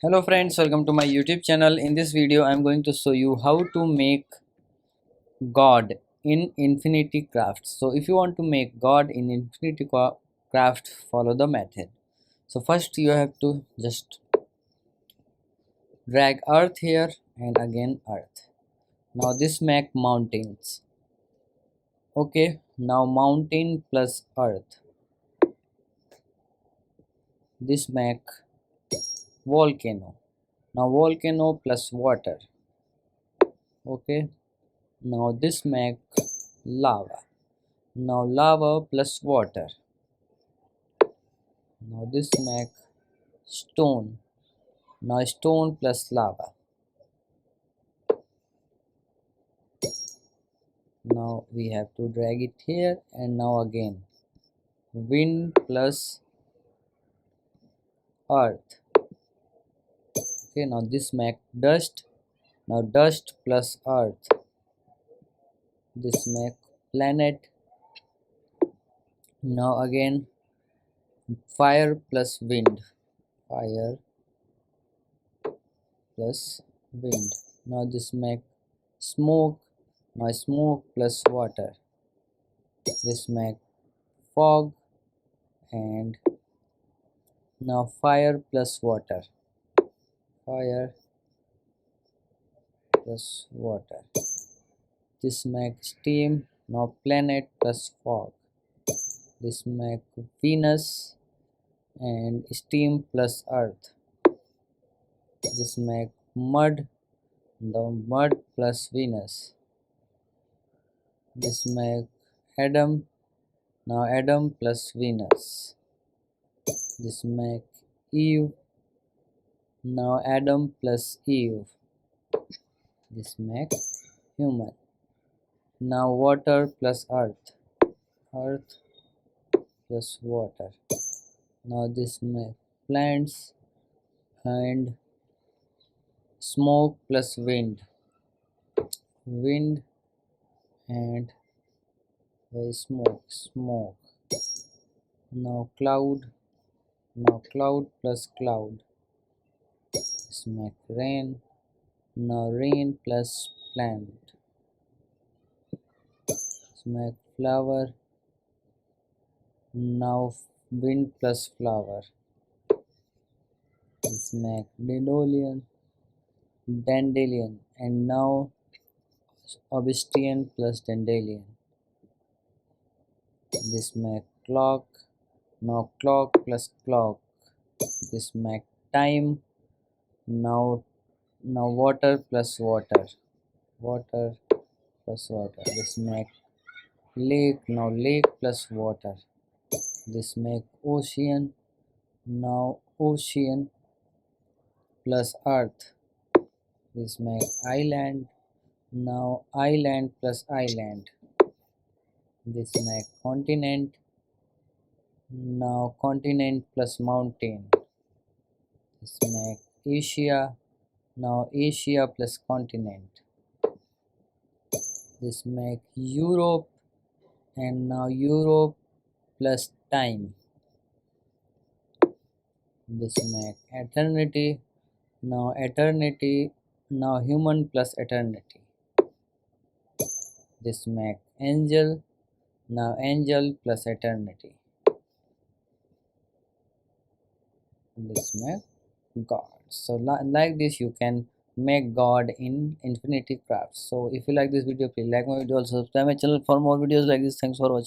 Hello friends, welcome to my YouTube channel. In this video I am going to show you how to make God in Infinity Craft. So if you want to make God in Infinity Craft, follow the method. So first you have to just drag earth here and again earth. Now this make mountains. Okay, now mountain plus earth. This make volcano. Now volcano plus water. Okay, now this make lava. Now lava plus water. Now this make stone. Now stone plus lava. Now we have to drag it here and now again wind plus earth. Okay, now this make dust. Now dust plus earth. This make planet. Now again fire plus wind. Fire plus wind. Now this make smoke. Now smoke plus water. This make fog, and now fire plus water. Fire plus water. This make steam. Now planet plus fog. This make Venus and steam plus earth. This make mud. The mud plus Venus. This make Adam. Now Adam plus Venus. This make Eve. Now Adam plus Eve. This make human. Now water plus earth. Earth plus water. Now this make plants and smoke plus wind. Wind and smoke. Now cloud. Now cloud plus cloud. This make rain. Now rain plus plant. This make flower. Now wind plus flower. This make dandelion, and now obsidian plus dandelion. This make clock. Now clock plus clock. This make time. Now water plus water. Water plus water. This make lake. Now lake plus water. This make ocean. Now ocean plus earth. This make island. Now island plus island. This make continent. Now continent plus mountain. This make Asia. Now Asia plus continent. This make Europe, and now Europe plus time. This make eternity. Now eternity. Now human plus eternity. This make angel. Now angel plus eternity. This make God. So like this you can make God in Infinity Craft. So if you like this video, please like my video, also subscribe my channel for more videos like this. Thanks for watching.